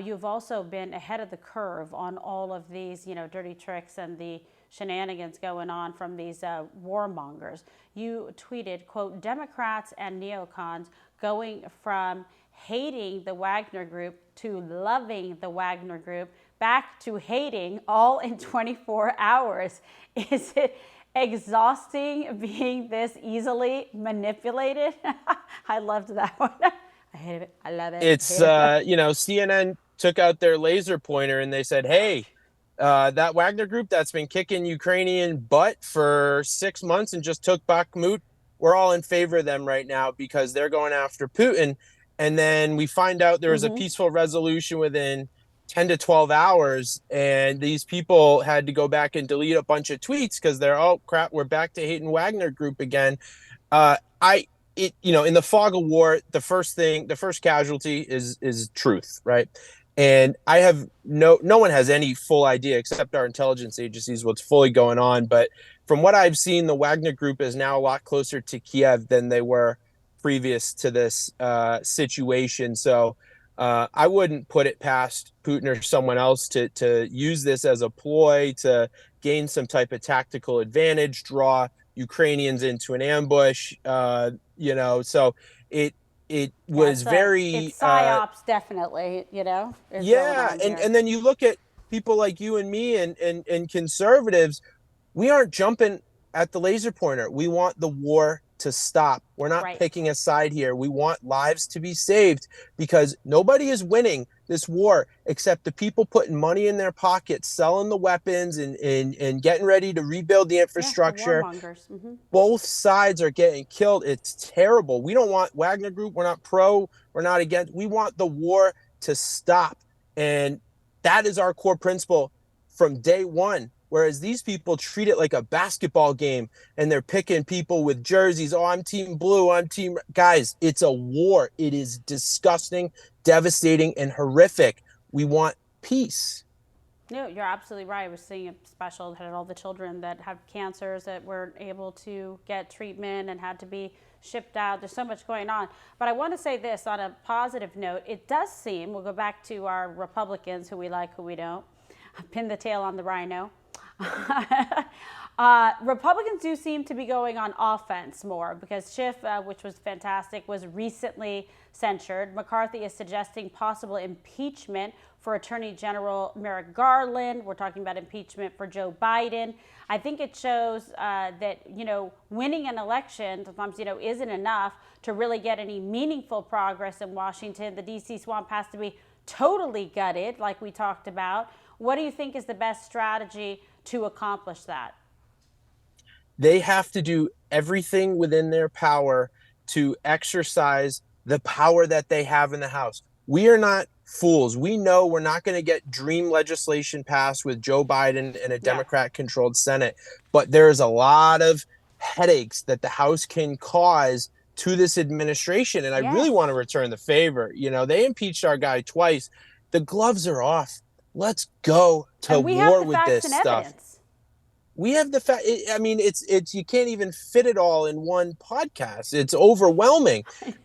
[SPEAKER 1] You've also been ahead of the curve on all of these, dirty tricks and the shenanigans going on from these warmongers. You tweeted, quote, Democrats and neocons going from hating the Wagner Group to loving the Wagner Group, back to hating, all in 24 hours. Is it exhausting being this easily manipulated? I loved that one. I hate it. I love it.
[SPEAKER 5] It's, CNN took out their laser pointer and they said, hey, that Wagner Group that's been kicking Ukrainian butt for 6 months and just took Bakhmut, we're all in favor of them right now because they're going after Putin. And then we find out there was a peaceful resolution within 10 to 12 hours. And these people had to go back and delete a bunch of tweets because they're, oh, crap, we're back to hating Wagner Group again. In the fog of war, the first casualty is truth, right? And I have no one has any full idea except our intelligence agencies what's fully going on. But from what I've seen, the Wagner Group is now a lot closer to Kiev than they were previous to this situation. So I wouldn't put it past Putin or someone else to use this as a ploy to gain some type of tactical advantage, draw Ukrainians into an ambush. So it was
[SPEAKER 1] it's psyops, definitely,
[SPEAKER 5] Yeah. And then you look at people like you and me and conservatives, we aren't jumping at the laser pointer. We want the war to stop. We're not picking a side here. We want lives to be saved because nobody is winning this war except the people putting money in their pockets, selling the weapons and getting ready to rebuild the infrastructure.
[SPEAKER 1] Yeah, the warmongers.
[SPEAKER 5] Both sides are getting killed. It's terrible. We don't want Wagner Group. We're not pro. We're not against. We want the war to stop. And that is our core principle from day one. Whereas these people treat it like a basketball game and they're picking people with jerseys. Oh, I'm team blue. I'm team. Guys, it's a war. It is disgusting, devastating, and horrific. We want peace.
[SPEAKER 1] No, you're absolutely right. I was seeing a special that had all the children that have cancers that weren't able to get treatment and had to be shipped out. There's so much going on. But I want to say this on a positive note. It does seem, we'll go back to our Republicans, who we like, who we don't. Pin the tail on the rhino. Republicans do seem to be going on offense more because Schiff, which was fantastic, was recently censured. McCarthy is suggesting possible impeachment for Attorney General Merrick Garland. We're talking about impeachment for Joe Biden. I think it shows that, winning an election sometimes, isn't enough to really get any meaningful progress in Washington. The D.C. swamp has to be totally gutted, like we talked about. What do you think is the best strategy to accomplish that?
[SPEAKER 5] They have to do everything within their power to exercise the power that they have in the House. We are not fools. We know we're not going to get dream legislation passed with Joe Biden and a Democrat-controlled Senate, but there's a lot of headaches that the House can cause to this administration, and I really want to return the favor. They impeached our guy twice. The gloves are off. Let's go to war with this stuff.
[SPEAKER 1] Evidence.
[SPEAKER 5] We have the fact. I mean, it's you can't even fit it all in one podcast. It's overwhelming,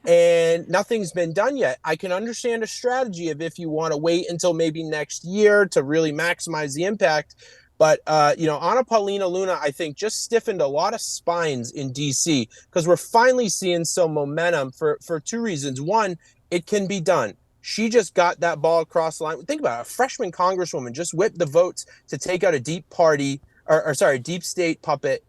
[SPEAKER 5] and nothing's been done yet. I can understand a strategy of if you want to wait until maybe next year to really maximize the impact. But Anna Paulina Luna, I think, just stiffened a lot of spines in D.C. because we're finally seeing some momentum for two reasons. One, it can be done. She just got that ball across the line. Think about it. A freshman congresswoman just whipped the votes to take out a deep state puppet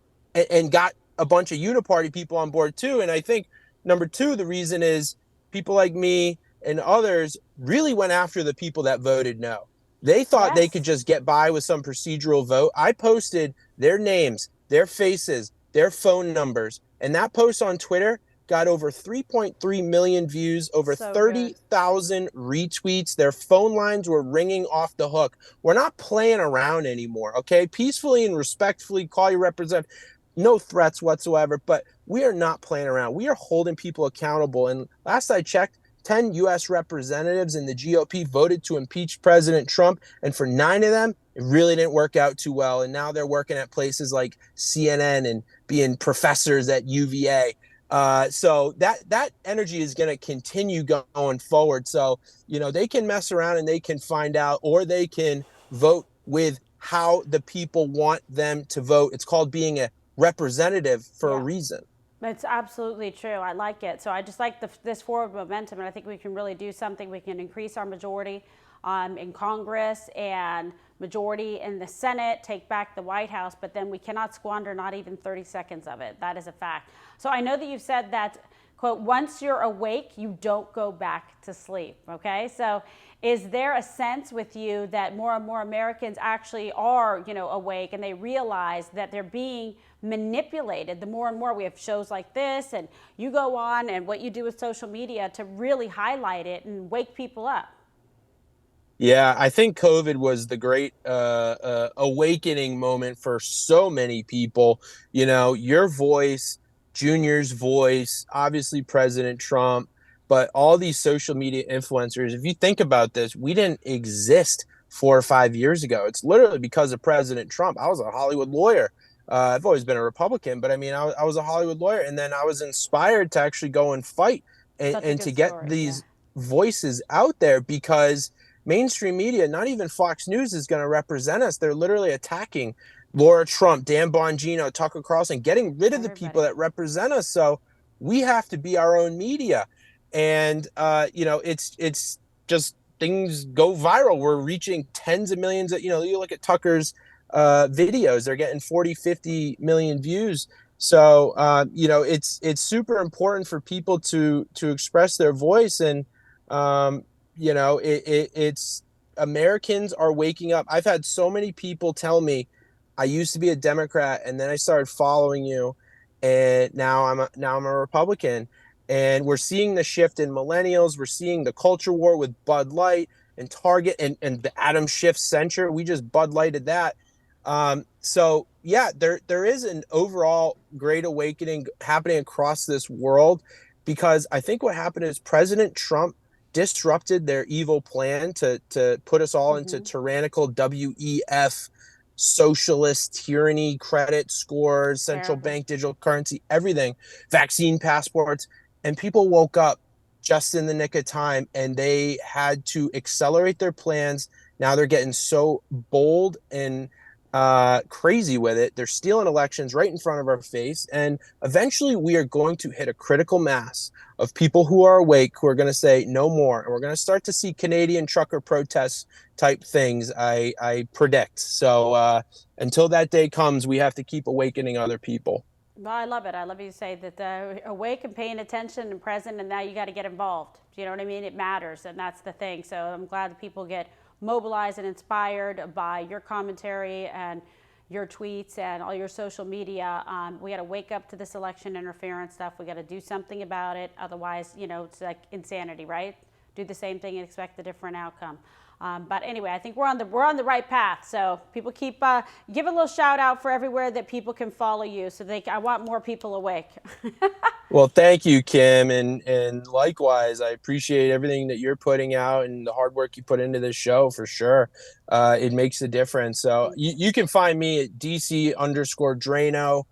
[SPEAKER 5] and got a bunch of uniparty people on board too. And I think number two, the reason is people like me and others really went after the people that voted no. They thought they could just get by with some procedural vote. I posted their names, their faces, their phone numbers, and that post on Twitter got over 3.3 million views, over 30,000 retweets. Their phone lines were ringing off the hook. We're not playing around anymore, okay? Peacefully and respectfully call your representative. No threats whatsoever, but we are not playing around. We are holding people accountable. And last I checked, 10 U.S. representatives in the GOP voted to impeach President Trump. And for 9 of them, it really didn't work out too well. And now they're working at places like CNN and being professors at UVA. So that energy is going to continue going forward. So, they can mess around and they can find out, or they can vote with how the people want them to vote. It's called being a representative for a reason.
[SPEAKER 1] It's absolutely true. I like it. So I just like this forward momentum, and I think we can really do something. We can increase our majority in Congress and majority in the Senate, take back the White House, but then we cannot squander not even 30 seconds of it. That is a fact. So I know that you've said that, quote, once you're awake, you don't go back to sleep, okay? So is there a sense with you that more and more Americans actually are, awake, and they realize that they're being manipulated? The more and more we have shows like this, and you go on and what you do with social media to really highlight it and wake people up.
[SPEAKER 5] Yeah, I think COVID was the great awakening moment for so many people. Your voice, Junior's voice, obviously President Trump, but all these social media influencers. If you think about this, we didn't exist 4 or 5 years ago. It's literally because of President Trump. I was a Hollywood lawyer. I've always been a Republican, but I mean, I was a Hollywood lawyer, and then I was inspired to actually go and fight and to get these voices out there, because mainstream media, not even Fox News, is going to represent us. They're literally attacking Laura Trump, Dan Bongino, Tucker Carlson, getting rid of the people that represent us. So we have to be our own media. And, it's just things go viral. We're reaching tens of millions of, you look at Tucker's videos, they're getting 40, 50 million views. So, it's super important for people to express their voice. And, it's Americans are waking up. I've had so many people tell me, I used to be a Democrat and then I started following you, and now I'm a Republican. And we're seeing the shift in millennials. We're seeing the culture war with Bud Light and Target and the Adam Schiff censure. We just Bud Lighted that. So yeah, there is an overall great awakening happening across this world, because I think what happened is President Trump disrupted their evil plan to put us all into tyrannical WEF socialist tyranny, credit scores, central
[SPEAKER 1] Terrible.
[SPEAKER 5] bank digital currency, everything, vaccine passports. And people woke up just in the nick of time and they had to accelerate their plans. Now they're getting so bold and crazy with it. They're stealing elections right in front of our face. And eventually we are going to hit a critical mass of people who are awake, who are going to say no more. And we're going to start to see Canadian trucker protests type things, I predict. So until that day comes, we have to keep awakening other people.
[SPEAKER 1] Well, I love it. I love you say that awake and paying attention and present, and now you got to get involved. You know what I mean? It matters, and that's the thing. So I'm glad that people get mobilized and inspired by your commentary and your tweets and all your social media. We got to wake up to this election interference stuff. We got to do something about it. Otherwise, you know, it's like insanity, right? Do the same thing and expect a different outcome. But anyway, I think we're on the right path. So people keep give a little shout out for everywhere that people can follow you. So I want more people awake.
[SPEAKER 5] Well, thank you, Kim, and likewise, I appreciate everything that you're putting out and the hard work you put into this show for sure. It makes a difference. So you can find me at DC_Drano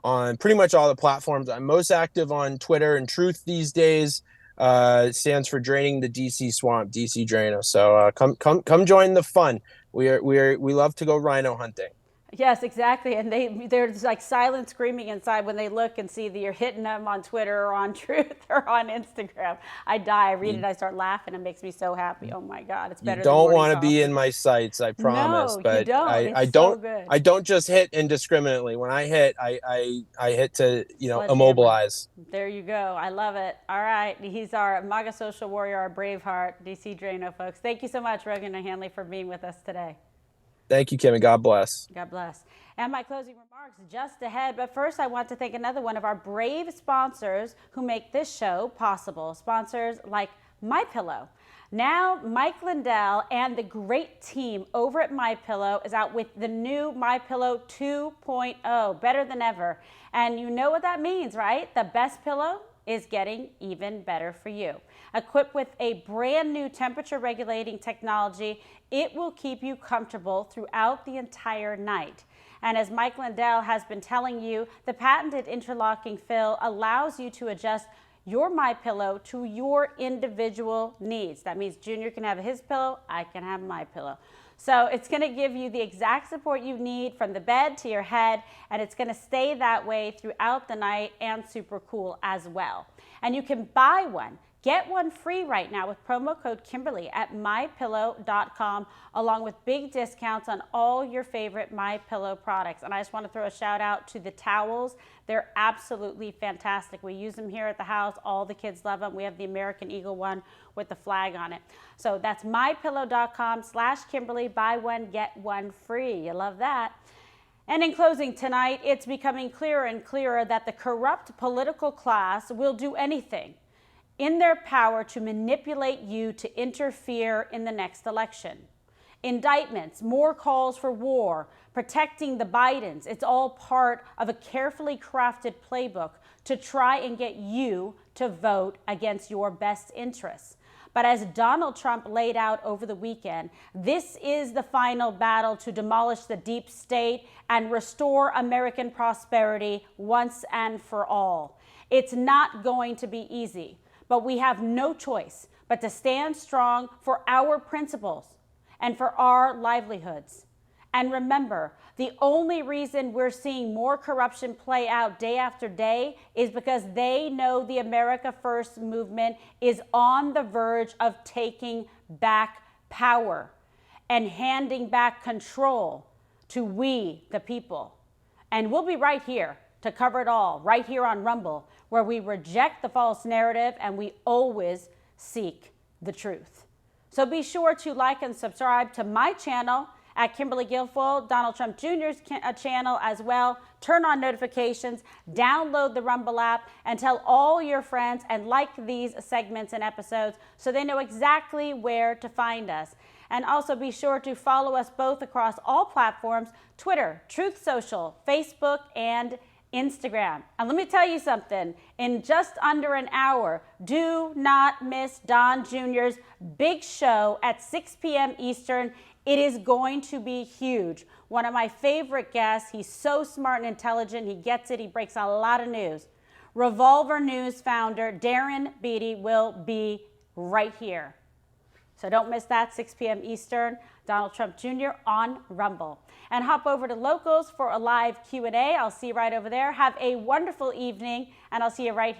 [SPEAKER 5] on pretty much all the platforms. I'm most active on Twitter and Truth these days. It stands for Draining the DC Swamp, DC Drano. So come join the fun. We love to go rhino hunting.
[SPEAKER 1] Yes, exactly. And they're like silent screaming inside when they look and see that you're hitting them on Twitter or on Truth or on Instagram. I die. I read it. I start laughing. It makes me so happy. Oh my God, it's better.
[SPEAKER 5] You don't want to be in my sights, I promise.
[SPEAKER 1] No,
[SPEAKER 5] but
[SPEAKER 1] you don't.
[SPEAKER 5] I
[SPEAKER 1] It's
[SPEAKER 5] don't.
[SPEAKER 1] so good.
[SPEAKER 5] I don't just hit indiscriminately. When I hit, I hit to
[SPEAKER 1] Sledgehammer.
[SPEAKER 5] immobilize.
[SPEAKER 1] There you go. I love it. All right, he's our MAGA social warrior, our Braveheart, DC Drano, folks. Thank you so much, Rogan and Hanley, for being with us today.
[SPEAKER 5] Thank you, Kim, and God bless.
[SPEAKER 1] God bless. And my closing remarks just ahead. But first, I want to thank another one of our brave sponsors who make this show possible. Sponsors like MyPillow. Now, Mike Lindell and the great team over at MyPillow is out with the new MyPillow 2.0, better than ever. And you know what that means, right? The best pillow is getting even better for you. Equipped with a brand new temperature regulating technology, it will keep you comfortable throughout the entire night. And as Mike Lindell has been telling you, the patented interlocking fill allows you to adjust your MyPillow to your individual needs. That means Junior can have his pillow, I can have my pillow. So it's going to give you the exact support you need from the bed to your head, and it's going to stay that way throughout the night and super cool as well. And you can buy one. Get one free right now with promo code Kimberly at mypillow.com, along with big discounts on all your favorite MyPillow products. And I just want to throw a shout out to the towels. They're absolutely fantastic. We use them here at the house. All the kids love them. We have the American Eagle one with the flag on it. So that's mypillow.com/Kimberly. Buy one, get one free. You love that. And in closing tonight, it's becoming clearer and clearer that the corrupt political class will do anything in their power to manipulate you to interfere in the next election. Indictments, more calls for war, protecting the Bidens. It's all part of a carefully crafted playbook to try and get you to vote against your best interests. But as Donald Trump laid out over the weekend, this is the final battle to demolish the deep state and restore American prosperity once and for all. It's not going to be easy, but we have no choice but to stand strong for our principles and for our livelihoods. And remember, the only reason we're seeing more corruption play out day after day is because they know the America First movement is on the verge of taking back power and handing back control to we, the people. And we'll be right here to cover it all, right here on Rumble, where we reject the false narrative and we always seek the truth. So be sure to like and subscribe to my channel at Kimberly Guilfoyle, Donald Trump Jr.'s channel as well. Turn on notifications, download the Rumble app, and tell all your friends and like these segments and episodes so they know exactly where to find us. And also be sure to follow us both across all platforms, Twitter, Truth Social, Facebook, and Instagram. And let me tell you something, in just under an hour, do not miss Don Jr.'s big show at 6 p.m. Eastern. It is going to be huge. One of my favorite guests. He's so smart and intelligent. He gets it. He breaks a lot of news. Revolver News founder Darren Beattie will be right here. So don't miss that, 6 p.m. Eastern, Donald Trump Jr. on Rumble. And hop over to Locals for a live Q&A. I'll see you right over there. Have a wonderful evening, and I'll see you right here.